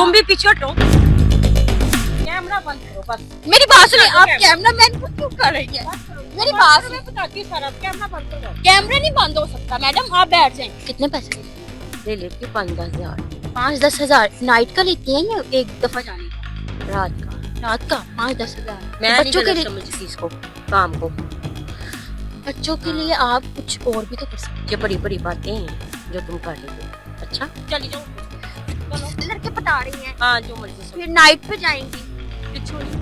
तुम भी पीछे हटो, कैमरा बंद करो बस। मेरी बात सुनिए, आप कैमरामैन को क्यों कर रही है? मेरी बात सुनिए, बताती हूँ सारा, कैमरा बंद करो। कैमरा नहीं बंद हो सकता मैडम, आप बैठ जाएं। कितने पैसे ले लेती 5-10 हजार 5-10 हजार नाइट का लेती हैं या एक दफा जाने का? रात का। रात का 5-10 हजार मैं बच्चों के लिए, समझती इसको काम को। बच्चों के लिए आप कुछ और भी तो कर सकते ये बड़ी बड़ी बातें हैं जो तुम कर रही हो। अच्छा चली जाओ, हैं। लड़के पटा रही हैं, हाँ जो मर्जी फिर नाइट पे जाएंगी। छोड़िए।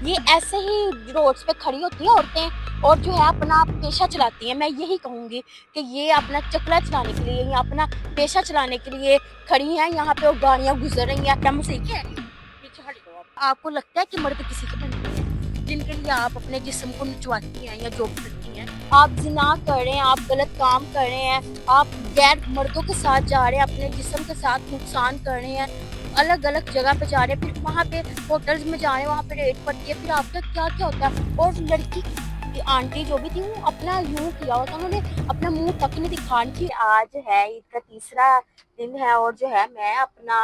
ये ऐसे ही रोड्स पे खड़ी होती हैं औरतें और जो है अपना पेशा चलाती हैं। मैं यही कहूंगी कि ये अपना चकला चलाने के लिए या अपना पेशा चलाने के लिए खड़ी हैं यहाँ पे और गाड़ियां गुजर रही हैं। क्या मैं सही कह रही हूं? पीछे हट जाओ आप। आपको लगता है कि मर्द किसी के बनते हैं जिनके लिए आप अपने जिस्म को नचवाती हैं या जो भी करती हैं? आप जिना कर रहे हैं, आप गलत काम कर रहे हैं, आप गैर मर्दों के साथ जा रहे हैं, अपने जिस्म के साथ नुकसान कर रहे हैं, अलग अलग जगह पे जा रहे हैं, फिर वहाँ पे होटल्स में जा रहे हैं, वहाँ पे रेट पड़ती है, फिर आपका क्या क्या होता है? और लड़की की आंटी जो भी थी वो अपना यूं किया होता, उन्होंने अपना मुंह तक नहीं दिखाने की। आज है ईद का तीसरा दिन है और जो है मैं अपना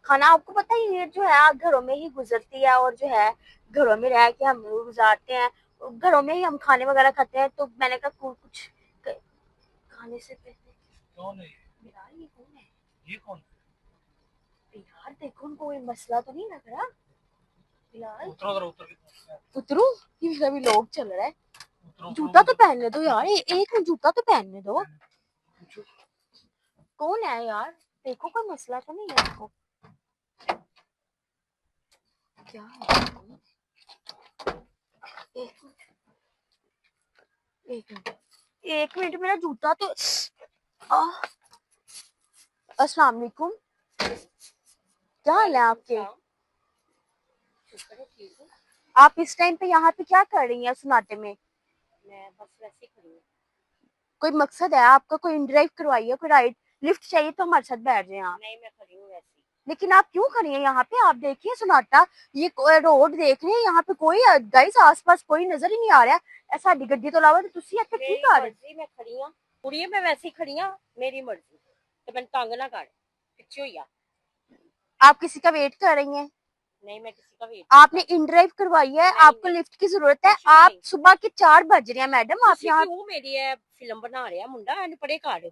खाना, आपको पता ही ये जो है घरों में ही गुजरती है और जो है घरों में रह के हम गुजारते हैं, घरों में ही हम खाने वगैरह खाते हैं। तो मैंने कहा कुछ खाने से पहले कौन है यार ये कौन है? ये कौन यार देखो उनको कोई मसला तो नहीं लग रहा यार? उतरो उधर उतर के उतरू? ये मेरा भी लोग चल रहा है। उतरो जूता तो पहनने दो यार, एक में जूता तो पहनने दो। कौन है यार? देखो कोई मसला तो नहीं है इसको? क्या है? एक मिनट मेरा जूता तो अस्सलाम वालेकुम, क्या हाल है आपके? आप इस टाइम पे यहाँ पे क्या कर रही हैं सन्नाटे में? मैं बस वैसे ही खड़ी हूँ। कोई मकसद है आपका? कोई इंड्राइव करवाइए, कोई राइड लिफ्ट चाहिए तो हमारे साथ बैठ जाए आप। नहीं मैं खड़ी हूँ वैसे ही। लेकिन आप क्यों खड़ी हैं यहाँ पे? आप देखिए सन्नाटा, ये रोड देख रहे हैं, यहाँ पे कोई गाइस आसपास कोई नजर ही नहीं आ रहा है। साडी गड्डी तो अलावा तुसी ਇੱਥੇ ਕੀ ਕਰ ਰਹੇ? मर्जी मैं खड़ी हूँ कुड़िए, मैं वैसे ही खड़ी हूँ, मेरी मर्जी। तो मैं तंग ना कर, पीछे हुई आ। आप किसी का वेट कर रही हैं? नहीं मैं किसी का वेट आपने इंड्राइव करवाई है, आपको लिफ्ट की जरूरत है। आप सुबह के 4 बज रहे हैं मैडम, आप यहाँ क्यों मेरी है फिल्म बना रहा मुंडा एन पड़े कर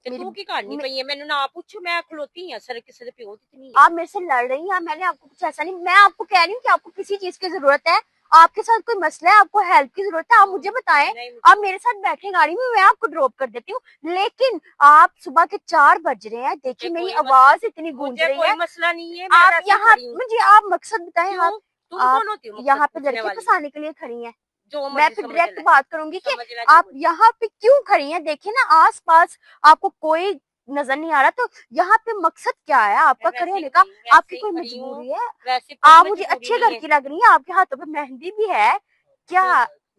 ਤੇ मेरी- ਤੂੰ ਕੀ ਕਰਨੀ ਪਈ ਹੈ? ਮੈਨੂੰ ਨਾ ਪੁੱਛ, ਮੈਂ ਖਲੋਤੀ ਆ सर किसी ਦੇ ਪਿਓ ਦੀ ਨਹੀਂ। आप मेरे से लड़ रही हैं, मैंने आपको कुछ ऐसा नहीं, मैं आपको कह रही हूँ कि आपको किसी चीज की जरूरत है, आपके साथ कोई मसला है, आपको हेल्प की जरूरत है, आप मुझे बताएं। आप मेरे साथ बैठे गाड़ी में, मैं आपको ड्रॉप कर देती हूँ। लेकिन आप सुबह के 4 बज रहे हैं, देखिए मेरी आवाज इतनी गूंज रही है। कोई मसला नहीं है, आप यहाँ मुझे आप मकसद बताएं, आप तुम कौन होती हो यहाँ पे लड़के फंसाने के लिए खड़ी हैं? जो मैं फिर डायरेक्ट बात करूंगी कि आप यहाँ पे क्यों खड़ी हैं। देखिए ना आसपास आपको कोई नजर नहीं आ रहा, तो यहाँ पे मकसद क्या है आपका खड़े होने का? आपकी कोई मजबूरी है? आप मुझे अच्छे घर की लग रही है, आपके हाथों पे मेहंदी भी है क्या?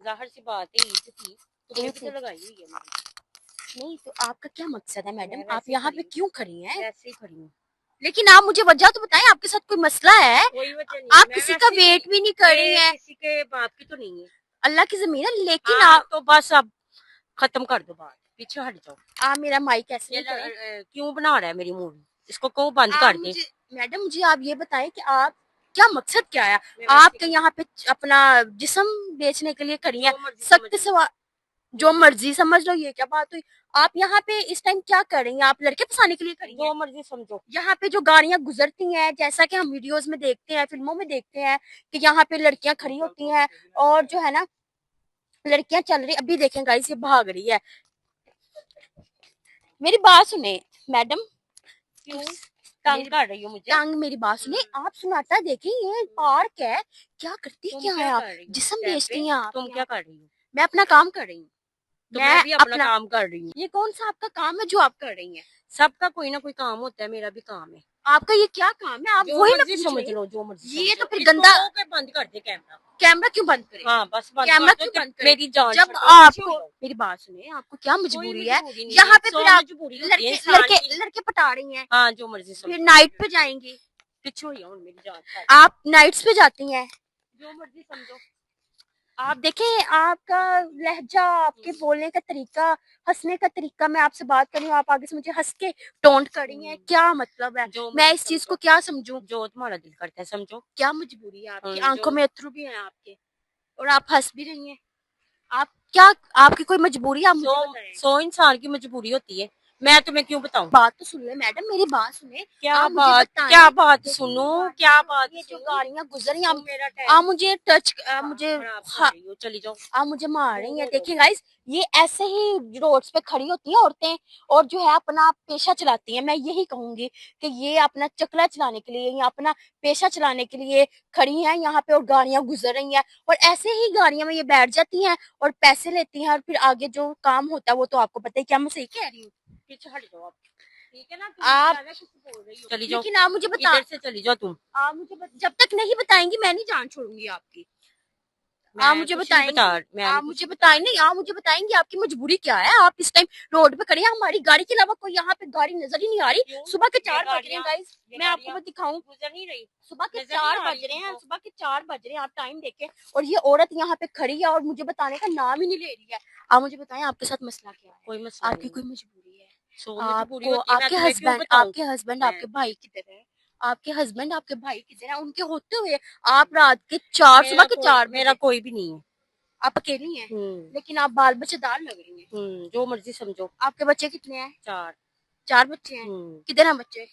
जाहिर सी बात है ईद थी तो ईद तो लगाई हुई है मैंने। नहीं तो आपका क्या मकसद है मैडम? आप यहाँ पे क्यों खड़ी हैं? ऐसे ही खड़ी हूँ। लेकिन आप मुझे वजह तो बताएं, आपके साथ कोई मसला है? कोई वजह नहीं, आप किसी का वेट भी नहीं कर रही हैं। किसी के बाप की तो नहीं है, अल्लाह की जमीन है। लेकिन आप तो बस अब खत्म कर दो बात, पीछे हट जाओ। आप मेरा माइक ऐसे ये नहीं करें। क्यों बना रहा है मेरी मूवी? इसको क्यों बंद कर दे? मैडम मुझे आप ये बताएं कि आप क्या मकसद क्या है? आप यहाँ पे अपना जिस्म बेचने के लिए खड़ी हैं? सख्त सवाल, जो मर्जी समझ लो। ये क्या बात हुई? आप यहाँ पे इस टाइम क्या कर रही हैं? आप लड़के फंसाने के लिए खड़ी हैं? जो मर्जी समझो। यहाँ पे जो गाड़ियां गुजरती हैं, जैसा कि हम वीडियोस में देखते हैं, फिल्मों में देखते हैं कि यहाँ पे लड़कियां खड़ी होती हैं और जो है ना लड़कियां चल रही। अभी देखें गाइस, ये भाग रही है। मेरी बात सुने मैडम, क्यों तंग कर रही हो मुझे? तंग मेरी बात सुने, आप सन्नाटा देखें, ये पार्क है, क्या करती क्या है आप? जिस्म बेचती हैं आप? तुम क्या कर रही हो? मैं अपना काम कर रही हूँ। मैं भी अपना काम कर रही हूँ। ये कौन सा आपका काम है जो आप कर रही हैं? सबका कोई ना कोई काम होता है, मेरा भी काम है। आपका ये क्या काम है? आप वही ना समझ लो, जो मर्जी ये तो फिर गंदा। बंद कर दे कैमरा। कैमरा क्यों बंद करें? हाँ बस बंद कैमरा कर दो, क्यों बंद करें? मेरी जान जब छूटो, आपको मेरी बात सुने, आपको क्या मजबूरी है यहाँ पे? फिर आप लड़के पटा रही हैं। हाँ जो मर्जी फिर नाइट पे जाएंगी, पीछे ही मेरी जान। आप नाइट्स पे जाती हैं? जो मर्जी समझो। आप देखें, आपका लहजा, आपके बोलने का तरीका, हंसने का तरीका, मैं आपसे बात कर रही हूँ, आप आगे से मुझे हंस के टोंट कर रही हैं, क्या मतलब है? जो मैं मर्जी इस चीज को समझो, क्या समझूं? जो तुम्हारा दिल करता है समझो। क्या मजबूरी है आपकी? जो आंखों में अथरू भी है आपके, और आप हंस भी रही हैं। आप क्या, आपकी कोई मजबूरी है? आप मुझे बताएं। सौ इंसान की मजबूरी होती है, मैं तुम्हें क्यों बताऊं? बात तो सुन ले मैडम, मेरी बात सुने। आप मुझे क्या बताएं, बात देखिए सुनूं, गाड़ियाँ, क्या बात ये जो सुनूं? गाड़ियां गुजर रही हैं, तुम मेरा आप टाइम मुझे टच, मुझे खराब कर हाँ, रही हो, चली जाओ। आप मुझे मार रही दूर हैं। हो देखिए जाओ। गाइस, ये ऐसे ही रोड्स पे खड़ी होती हैं औरतें, और जो है अपना पेशा चलाती हैं। मैं यही कहूंगी कि ये अपना चकला चलाने के लिए या अपना पेशा चलाने के लिए खड़ी हैं यहाँ पे, और गाड़ियां गुजर रही हैं, और ऐसे ही गाड़ियां में ये बैठ जाती हैं और पैसे लेती हैं, और फिर आगे जो काम होता है वो तो आपको पता है। क्या मैं सही कह रही हूँ? पीछे हट जाओ आप, ठीक है ना? तुम आप ज्यादा कुछ बोल रही हो, चली जाओ। लेकिन आप मुझे बता, इधर से चली जाओ तुम। आप मुझे जब तक नहीं बताएंगी मैं नहीं जान छोड़ूंगी आपकी। आप मैं मुझे कुछ नहीं बता, बताएंगी, मैं नहीं आप कुछ मुझे बता बताएं, रही। नहीं आप मुझे बताएंगी आपकी मजबूरी क्या है? आप इस टाइम रोड पे खड़े हैं, हमारी गाड़ी के अलावा कोई यहाँ पे गाड़ी नजर ही नहीं आ रही। क्यों? सुबह के ये 4 बज रहे हैं गाड़ियां गाइस, ये मैं आपको गाड़ियां वो दिखाऊं। गुजर नहीं रही, सुबह के नजर नहीं 4 आ बज रही रहे हैं, तुमको? सुबह के 4 बज रहे हैं, आप टाइम देखें, और ये औरत यहाँ पे खड़ी है और मुझे बताने का नाम ही नहीं ले रही है। आप मुझे बताएं, आपके साथ मसला क्या है? कोई मसला आपकी नहीं कोई है। मजबूरी है? सो मजबूरी आपको होती है, मैं आपके तुम्हें क्यों हस्बैंड, बताऊं? मैं आपके भाई किधर है? आपके हस्बैंड, आपके भाई किधर है? उनके होते हुए आप रात के 4, सुबह के 4 मेरा बजे कोई भी नहीं है। आप अकेली हैं, लेकिन आप बाल बच्चेदार लग रही हैं। जो मर्जी समझो। आपके बच्चे कितने हैं? 4। 4 बच्चे हैं। किधर हैं बच्चे?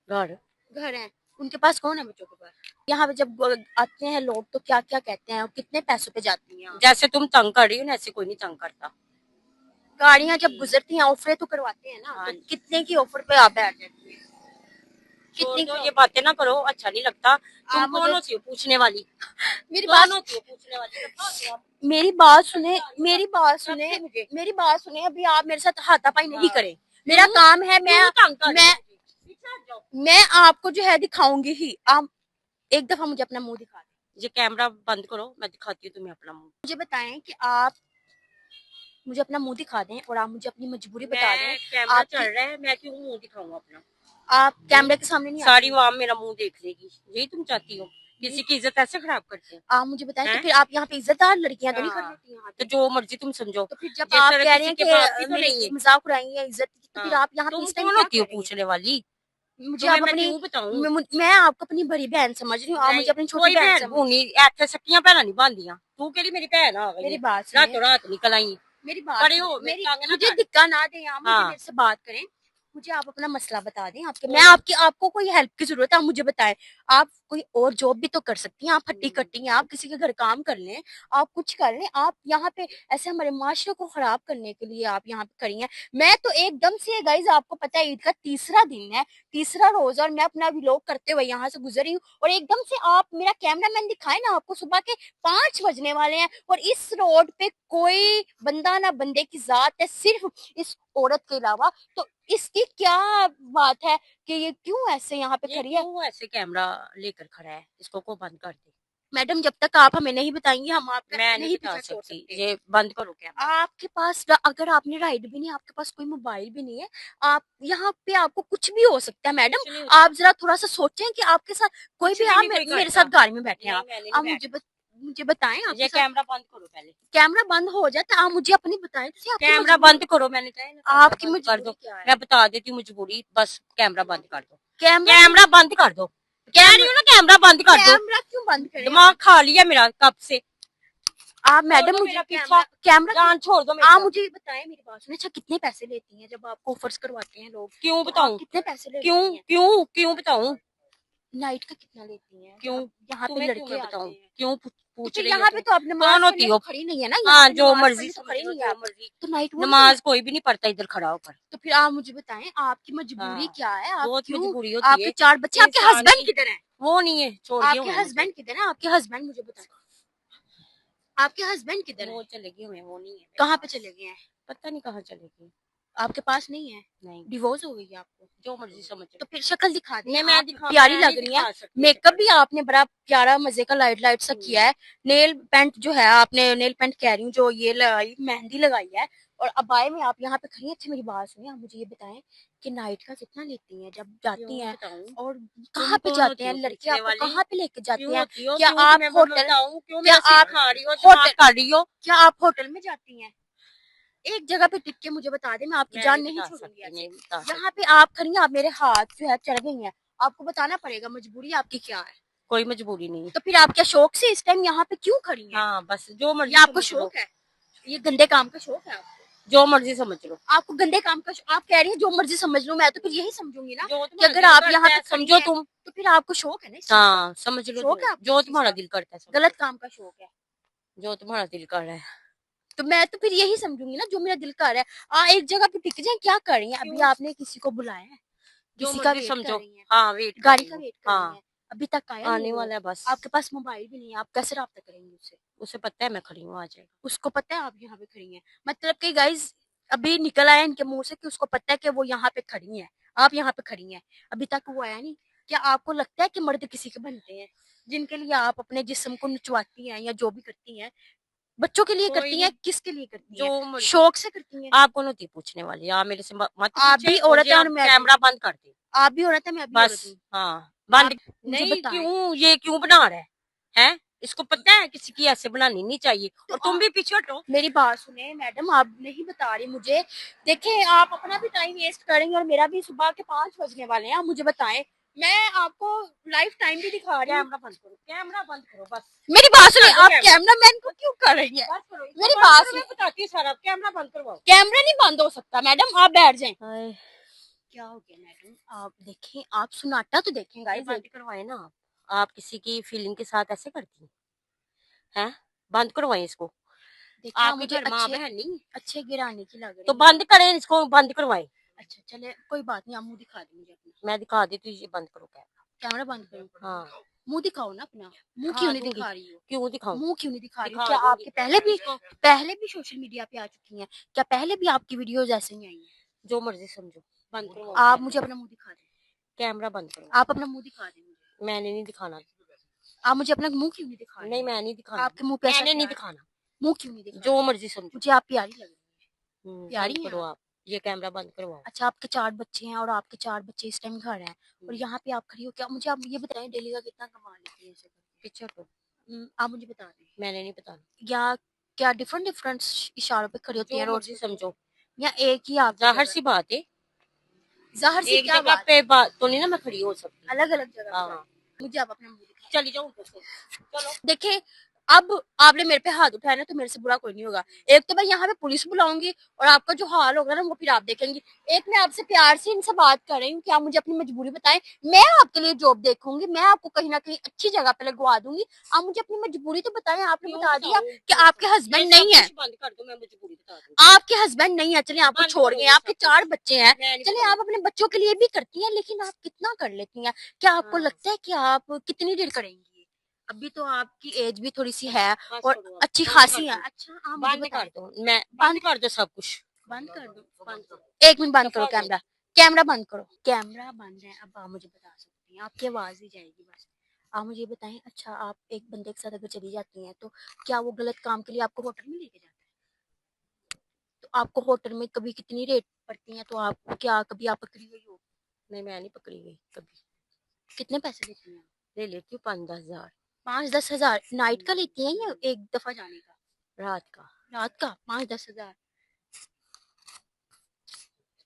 घर। घर हैं। उनके पास कौन है बच्चों के पास? यहाँ पे जब आते हैं लोग तो क्या क्या कहते हैं, और कितने पैसों पे जाती हैं? जैसे तुम तंग कर रही हो ना, ऐसे कोई नहीं तंग करता। गाड़ियां जब गुजरती हैं ऑफर तो करवाते हैं ना, हाँ तो जी। कितने की ऑफर पे आप बैठ जाती हैं? छोड़ कितने दो, की ये offer? बातें ना करो, अच्छा नहीं लगता। तुम आप कौन मुझे होती हो पूछने वाली? मेरी कौन बात होती हो पूछने वाली? रखा होती हो आप? मेरी बात सुने, मेरी बात रख सुने, दो मुझे। मेरी बात सुने। अभी आप मेरे साथ हाथापाई नहीं हाँ। करें, मेरा क्यों? काम है। क्यों तंग कर रही हो मैं मुझे? पीछे हट जाओ। मैं आपको जो है दिखाऊंगी ही। आप एक दफा मुझे अपना मुंह दिखा दें। ये कैमरा बंद करो, मैं दिखाती हूँ तुम्हें अपना मुंह। मुझे बताएं कि आप मुझे अपना मुंह दिखा दें, और आप मुझे अपनी मजबूरी बता दें। कैमरा चल आपकी रहा है, मैं क्यों मुंह दिखाऊंगा अपना? आप कैमरे के सामने नहीं सारी आती। आवाम मेरा मुंह देख लेगी, यही तुम चाहती हो? किसी की इज्जत ऐसे खराब करते हैं? आप मुझे बताएं, तो हैं? फिर आप यहाँ पे इज्जतदार लड़कियां तो नहीं खड़ी हाँ। होती यहाँ तो पे? जो मर्जी तुम समझो। तो फिर जब जिस आप तरह कह रहे किसी हैं के कि बाप की तो नहीं मेरी है। मजाक उड़ाएंगे या इज्जत की, तो फिर हाँ। आप यहाँ पे तुम इस टाइम कौन क्या होती कह हो रही हैं? पूछने वाली? मुझे तुम्हें आप मैं अपनी क्यों बताऊं? मैं आपको अपनी बड़ी बहन समझ रही हूँ, आप मुझे अपनी छोटी कोई बहन भैन समझ। भूनी ऐसे सकियां भैन नहीं बांधियां, तू केड़ी मेरी भैन आ गई मेरी है? बात सुनिए, रातों रात निकल आई। मेरी बात परे सुनिए, हो, मेरी मेरी टांगे ना मुझे काट। दिक्कत ना दें, आप मुझे हाँ। मेरे से बात करें। मुझे आप अपना मसला बता दें। मैं आपको कोई हेल्प की जरूरत है, आप मुझे बताएं। आप कोई और जॉब भी तो कर सकती हैं, आप हट्टी कट्टी हैं, आप किसी के घर काम कर लें, आप कुछ कर लें। आप यहाँ पे ऐसे हमारे माशरे को खराब करने के लिए आप यहाँ पे खड़ी हैं। मैं तो एकदम से गाइज, आपको पता है ईद का तीसरा दिन है, तीसरा रोज, और मैं अपना व्लॉग करते हुए यहाँ से गुजर रही हूँ, और एकदम से आप मेरा कैमरामैन दिखाए ना, आपको सुबह के 5 बजने वाले हैं, और इस रोड पे कोई बंदा ना बंदे की जात है, सिर्फ इस औरत के अलावा। तो इसकी क्या बात है कि ये क्यों ऐसे यहाँ पे ये खड़ी है? क्यों ऐसे कैमरा लेकर खड़ा है? इसको को बंद कर दे। मैडम, जब तक आप हमें नहीं बताएंगी हम आपका मैं नहीं नहीं बता पीछा छोड़ सकती, सकते। ये बंद करो कैमरा। आपके पास अगर आपने राइड भी नहीं, आपके पास कोई मोबाइल भी नहीं है, आप यहाँ पे आपको कुछ भी हो सकता है। मैडम, कुछ नहीं हो आप जरा थोड़ा सा सोचें कि आपके साथ कोई कुछ भी, भी आप नहीं कोई मेरे करता। साथ गाड़ी में बैठे हैं, नहीं, मैंने नहीं आप बैठना। मुझे बताएं आपके ये साथ। कैमरा बंद करो पहले। कैमरा बंद हो जाता है, आप मुझे अपनी बताएं तो सही, आपकी कैमरा मजबूरी, बंद करो, मैंने कहा है ना, कैमरा आपकी बंद कर मजबूरी दो। क्या है? मैं बता देती हूँ मजबूरी, बस कैमरा बंद कर दो। कैमरा कैमरा बंद कर दो, कह रही हूँ ना, कैमरा बंद कर दो। कैमरा क्यों बंद करें? दिमाग खा लिया मेरा कब से। आप मैडम दो मुझे मेरा कैमरा पीछा, कैमरा जान छोड़ दो आप मेरी। मुझे बताएं, मेरी बात सुने। अच्छा, कितने पैसे लेती हैं जब आपको ऑफर्स करवाते हैं लोग? क्यों तो आप बताऊं? कितने पैसे ले क्यों लेती हैं? क्यों क्यों बताऊं? नाइट का कितना लेती हैं? क्यों? यहाँ पे तुम्हें क्यों लड़के मैं आते बताऊं? हैं, क्यों तो पूछ फिर रही हो यहाँ पे तुम? तो आप कौन नमाज होती पढ़ने हो? तो खड़ी नहीं है ना, यहाँ हाँ, पे जो नमाज मर्जी पढ़ने तो समझ खड़ी लो, नहीं है जो आप, मर्जी। तो नाइट वो नमाज कोई भी नहीं पढ़ता इधर खड़ा होकर। तो फिर आप मुझे बताएं, आपकी मजबूरी हाँ, क्या है? आप बहुत क्यों, मजबूरी होती आपके है 4 बच्चे, आपके इंसान हस्बैंड की। किधर हैं? वो नहीं है, छोड़ गए आपके हुए हैं मुझे। हस्बैंड किधर हैं? आपके हस्बैंड मुझे बताएं, आपके हस्बैंड किधर वो हैं? चले गए हुए, वो नहीं है मेरे कहाँ पे पास। चले गए हैं? पता नहीं कहाँ चले गए। आपके पास नहीं है? नहीं, डिवोर्स हो गई है आपको? जो मर्जी समझ तो लो। फिर शक्ल दिखा दी, नहीं, आप प्यारी मैं लग नहीं रही हैं। दिखा सकती मेकअप शक्ल। भी आपने बड़ा प्यारा मजे का लाइट सा किया है। नेल पेंट जो है, आपने नेल पेंट कह रही हूँ, जो ये लगाई मेहंदी लगाई है, और अबाए में आप यहाँ पे खड़ी हैं। अच्छा मेरी बात सुनिए, आप मुझे ये बताएं कि नाइट का कितना लेती हैं जब जाती हैं, और कहाँ पे जाते हैं लड़के, आपको कहाँ पे लेके जाते हैं? क्या आप होटल, क्या आप होटल, क्या आप होटल में जाती हैं? एक जगह पे टिक के मुझे बता दे, मैं आपकी जान नहीं छोड़ूंगी ऐसे। यहाँ पे आप खड़ी हैं, आप मेरे हाथ जो है चढ़ गई हैं, आपको बताना पड़ेगा मजबूरी आपकी क्या है। कोई मजबूरी नहीं है। तो फिर आप क्या शौक से इस टाइम यहाँ पे क्यों खड़ी हैं? हाँ बस जो मर्जी ये आपको समझ लो। शौक है? ये गंदे काम का शौक है आपको? जो मर्जी समझ लो। आपको गंदे काम का आप कह रही हैं जो मर्जी समझ लो, मैं तो फिर यही समझूंगी ना जो कि अगर आप यहाँ पे समझो समझो तुम। तो फिर आपको शौक है ना इस चीज़ का? हाँ समझ लो शौक है आपको जो इस चीज़ तुम्हारा का? दिल करता है गलत काम का शौक है जो तुम्हारा दिल कर रहा है। तो मैं तो फिर यही समझूंगी ना जो मेरा दिल कर रहा है। एक जगह पे टिक जाए, क्या कर रही हैं? अभी आपने किसी को बुलाया है? जो किसी का मर्जी वेट कर समझो। रही हैं? हाँ वेट गाड़ी का वेट कर रही हाँ हैं? अभी तक आया आने नहीं वो? वाला है बस। आपके पास मोबाइल भी नहीं है, आप कैसे रब्ता करेंगे उससे? उसे पता है मैं खड़ी हूँ आ जाएगा। उसको पता है आप यहाँ पे खड़ी हैं, मतलब कि गाइस अभी निकल आया इनके मुंह से कि उसको पता है कि वो यहाँ पे खड़ी हैं, आप यहाँ पे खड़ी हैं, अभी तक वो आया नहीं। क्या आपको लगता है कि मर्द किसी के बनते हैं जिनके लिए आप अपने जिस्म को नचवाती हैं या जो भी करती हैं? बच्चों के लिए करती हैं, किसके लिए करती हैं? शौक से करती हैं? आपको नहीं पूछने वाली आप मेरे से मत आप भी औरत है और मैं भी। कैमरा बंद कर दे। आप भी औरत है, मैं भी औरत बस हूँ। हाँ बंद। मुझे नहीं बताएं। क्यों ये क्यों बना रहा है? इसको पता है किसी की ऐसे बनानी नहीं चाहिए। और तुम भी पीछे हटो। मेरी बात सुने मैडम, आप नहीं बता रही मुझे। देखें आप अपना भी टाइम वेस्ट करेंगे और मेरा भी। सुबह के 5 बजने वाले हैं, आप मुझे बताएं। मैं आपको लाइव टाइम भी दिखा रही हूँ। कैमरा बंद करो, कैमरा बंद करो बस। मेरी बात सुनिए, आप कैमरामैन को क्यों कर रही हैं? मेरी बात सुनिए, बताती हूँ सारा। कैमरा बंद करवाओ। कैमरा नहीं बंद हो सकता मैडम, आप बैठ जाएं। क्या हो गया मैडम? आप देखें, आप सुनाटा तो देखें गाइस। बंद करवाए ना आप किसी की फीलिंग के साथ ऐसे करती हैं? बंद करवाए इसको। देखिए आपके मुझे घर माँ बहन नहीं अच्छे गिराने की लग रही तो है। बंद करें इसको, बंद करवाए। अच्छा चले कोई बात नहीं, आप मुंह दिखा दें मुझे अपना। मैं दिखा देती हूँ, ये बंद करो कैमरा। कैमरा बंद करूं? हाँ मुंह दिखाओ ना अपना। मुंह दिखा क्यों नहीं दूंगी। दिखा रही हो? क्यों दिखाऊं? मुंह क्यों नहीं दिखा रही हो? दिखा क्या दूंगी। आपके पहले भी सोशल मीडिया पे आ चुकी हैं? क्या पहले भी आपकी वीडियोस ऐसे ही आई हैं? जो मर्जी समझो। बंद करो आप मुझे अपना मुंह दिखा दें। कैमरा बंद करो। आप अपना मुंह दिखा दें मुझे। मैंने नहीं दिखाना। आप मुझे अपना मुंह क्यों नहीं दिखा रहे? नहीं मैं नहीं दिखाना। आपके मुंह पे ऐसा मैंने नहीं क्या है? दिखाना। मुंह क्यों नहीं दिखा जो रहे? मर्जी समझो। मुझे आप प्यारी लग रही है। प्यारी बंद हैं करो आप। आप। ये कैमरा बंद करवाओ। अच्छा आपके 4 बच्चे हैं और आपके 4 बच्चे इस टाइम घर हैं और यहाँ पे आप खड़ी हो। क्या मुझे आप ये बताएं डेली का कितना कमा लेती है ऐसे? पीछे हटो। आप मुझे बता दें। मैंने नहीं बताना। या क्या डिफरेंट डिफरेंट इशारों पे खड़ी होती जो हैं रोड मर्जी समझो। या एक ही आप? जाहिर सी बात है। जाहिर सी एक क्या जगह बात? पे बात तो नहीं ना मैं खड़ी हो सकती। अलग अलग जगह पे हाँ खड़ी। मुझे आप अपना मुंह दिखाएं। चली जाऊँ ऊपर से। चलो देखिए अब आपने मेरे पे हाथ उठाया ना तो मेरे से बुरा कोई नहीं होगा। एक तो मैं यहाँ पे पुलिस बुलाऊंगी और आपका जो हाल होगा ना वो फिर आप देखेंगे। एक मैं आपसे प्यार से इनसे बात कर रही हूँ कि आप मुझे अपनी मजबूरी बताएं। मैं आपके लिए जॉब देखूंगी, मैं आपको कहीं ना कहीं अच्छी जगह पे लगवा दूंगी। आप मुझे अपनी मजबूरी तो बताएं। आपने बता दिया कि आपके हस्बैंड नहीं है। बंद कर दो मैं मजबूरी बता दूँ। आपके हस्बैंड नहीं है, चलिए आपको छोड़ गए, आपके 4 बच्चे हैं, चलिए आप अपने बच्चों के लिए भी करती हैं, लेकिन आप कितना कर लेती हैं? क्या आपको लगता है कि आप कितनी देर करेंगी? अभी तो आपकी एज भी थोड़ी सी है और अच्छी खासी है। अच्छा आप मुझे बंद बताएं। कर दो। मैं बंद कर दो सब कुछ। बंद कर दो। बंद करो। 1 मिनट बंद करो कैमरा। कैमरा बंद करो। कैमरा बंद है। अब आप मुझे बता सकती हैं, आपकी आवाज ही जाएगी बस। आप मुझे बताएं। अच्छा आप एक बंदे के साथ अगर चली जाती हैं तो क्या वो गलत काम के लिए आपको होटल में लेके जाता है? तो आपको होटल में कभी कितनी रेट पड़ती है? तो आप क्या कभी आप पकड़ी हुई हो? नहीं मैं नहीं पकड़ी गई कभी। कितने पैसे लेती हैं? ले लेती हूँ 5-10 हजार। 5-10 हजार नाइट का लेती हैं या एक दफा जाने का? रात का। रात का 5-10 हजार।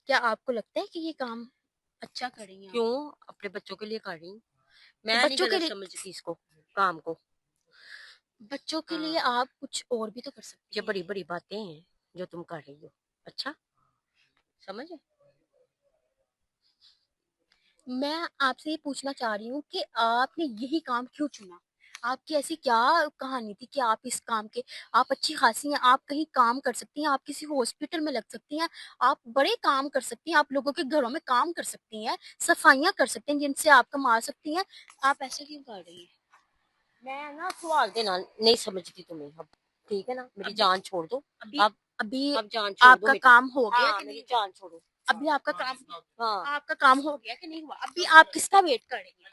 क्या आपको लगता है कि ये काम अच्छा कर रही हैं? क्यों अपने बच्चों के लिए कर रही हूँ। मैं तो नहीं बच्चों के गलत लिए समझती इसको काम को। बच्चों के लिए आप कुछ और भी तो कर सकती ये हैं। बड़ी बड़ी बातें हैं जो तुम कर रही हो। अच्छा समझ है? मैं आपसे ये पूछना चाह रही हूँ कि आपने यही काम क्यों चुना? आपकी ऐसी क्या कहानी थी कि आप इस काम के आप अच्छी खासी हैं, आप कहीं काम कर सकती हैं, आप किसी हॉस्पिटल में लग सकती हैं, आप बड़े काम कर सकती हैं, आप लोगों के घरों में काम कर सकती हैं, सफाइयाँ कर सकती हैं जिनसे आप कमा सकती हैं। आप ऐसे क्यों कर रही हैं? मैं ना सवाल देना नहीं समझती तुम्हें अब। ठीक है ना मेरी जान छोड़ दो। अभी अब अभी अब जान छोड़ दो आपका मेरी। काम हो गया हाँ कि मेरी नहीं? जान छोड़ो। अभी हाँ आपका काम हो गया कि नहीं हुआ? अभी आप किसका वेट कर रही हैं?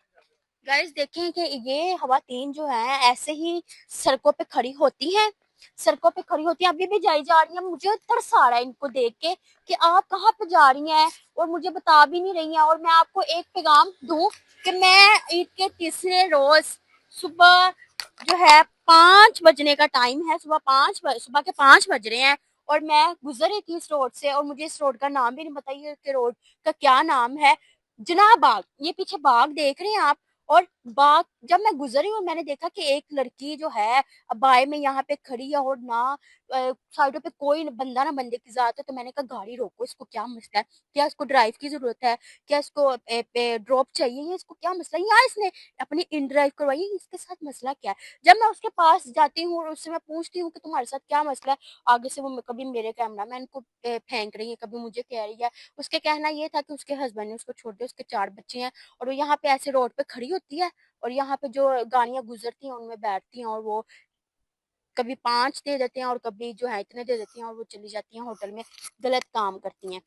गाइस देखें कि ये खवातीन जो है ऐसे ही सड़कों पे खड़ी होती हैं सड़कों पे खड़ी होती हैं, अभी भी जाई जा रही हैं। मुझे तरस आ रहा है इनको देख के कि आप कहाँ पे जा रही हैं और मुझे बता भी नहीं रही हैं। और मैं आपको एक पैगाम दूं कि मैं ईद के तीसरे रोज सुबह जो है 5 बजने का टाइम है, सुबह के 5 बज रहे हैं और मैं गुजर रही थी इस रोड से और मुझे इस रोड का नाम भी नहीं पता ये कि रोड का क्या नाम है। जनाब बाग, ये पीछे बाग देख रहे हैं आप। और बाग जब मैं गुजरी और मैंने देखा कि एक लड़की जो है अबाए में यहाँ पे खड़ी है और ना साइडों पे कोई बंदा ना बंदे की जात है, तो मैंने कहा गाड़ी रोको, इसको क्या मसला है, क्या इसको ड्राइव की जरूरत है, क्या इसको ड्रॉप चाहिए, या इसको क्या मसला है, या इसने अपनी इन ड्राइव करवाई है, इसके साथ मसला क्या है। जब मैं उसके पास जाती हूँ और उससे मैं पूछती हूँ कि तुम्हारे साथ क्या मसला है, आगे से वो कभी मेरे कैमरामैन को फेंक रही है, कभी मुझे कह रही है। उसके कहना ये था कि उसके हस्बैंड ने उसको छोड़ दिया, उसके 4 बच्चे हैं और वो यहाँ पे ऐसे रोड पे खड़ी होती है और यहाँ पे जो गाड़ियां गुजरती हैं उनमें बैठती हैं और वो कभी 5 दे देते हैं और कभी जो है इतने दे देती हैं और वो चली जाती हैं होटल में, गलत काम करती हैं।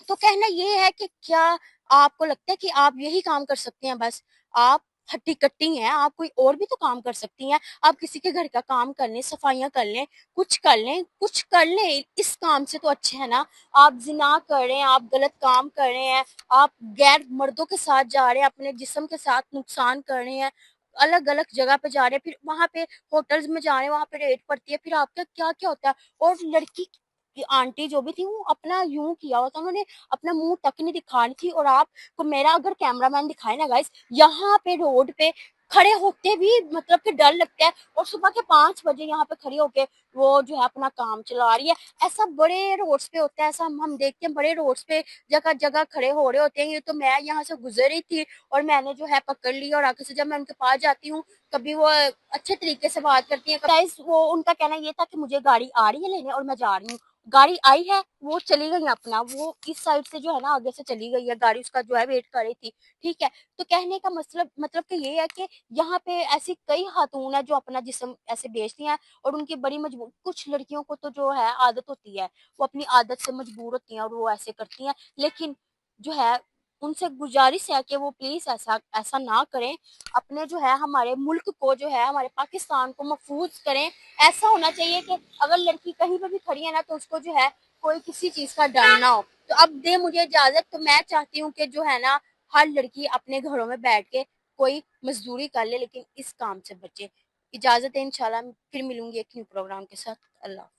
तो कहना ये है कि क्या आपको लगता है कि आप यही काम कर सकते हैं बस? आप हट्टी कट्टी हैं, आप कोई और भी तो काम कर सकती हैं। आप किसी के घर का काम कर लें, सफाइयां कर लें, कुछ कर लें, कुछ कर लें, इस काम से तो अच्छे है ना। आप जिना कर रहे हैं, आप गलत काम कर रहे हैं, आप गैर मर्दों के साथ जा रहे हैं, अपने जिस्म के साथ नुकसान कर रहे हैं, अलग अलग जगह पे जा रहे हैं, फिर वहां पे होटल्स में जा रहे हैं, वहां पे रेट पड़ती है, फिर आपका क्या क्या होता है। और लड़की की आंटी जो भी थी वो अपना यूं किया हुआ था, उन्होंने अपना मुंह तक नहीं दिखा रही थी। और आपको मेरा अगर कैमरामैन दिखाए ना गाइस, यहाँ पे रोड पे खड़े होते भी मतलब कि डर लगता है। और सुबह के 5 बजे यहाँ पे खड़ी होके वो जो है अपना काम चला रही है। ऐसा बड़े रोड्स पे होता है, ऐसा हम देखते हैं बड़े रोड्स पे जगह जगह खड़े हो रहे होते हैं। ये तो मैं यहाँ से गुजर रही थी और मैंने जो है पकड़ ली और आगे से जब मैं उनके पास जाती हूँ कभी वो अच्छे तरीके से बात करती है गाइस। वो उनका कहना ये था कि मुझे गाड़ी आ रही है लेने और मैं जा रही हूँ। गाड़ी आई है, वो चली गई अपना, वो इस साइड से जो है ना आगे से चली गई है, गाड़ी उसका जो है वेट कर रही थी। ठीक है, तो कहने का मतलब कि ये है कि यहाँ पे ऐसी कई खातून है जो अपना जिस्म ऐसे बेचती हैं और उनकी बड़ी मजबूर, कुछ लड़कियों को तो जो है आदत होती है, वो अपनी आदत से मजबूर होती हैं और वो ऐसे करती हैं। लेकिन जो है उनसे गुजारिश है कि वो प्लीज ऐसा ऐसा ना करें, अपने जो है हमारे मुल्क को जो है हमारे पाकिस्तान को महफूज करें। ऐसा होना चाहिए कि अगर लड़की कहीं पे भी खड़ी है ना तो उसको जो है कोई किसी चीज का डर ना हो। तो अब दे मुझे इजाजत, तो मैं चाहती हूँ कि जो है ना हर लड़की अपने घरों में बैठ के कोई मजदूरी कर ले लेकिन इस काम से बचे। इजाजत है, इंशाल्लाह फिर मिलूंगी एक न्यू प्रोग्राम के साथ। अल्लाह।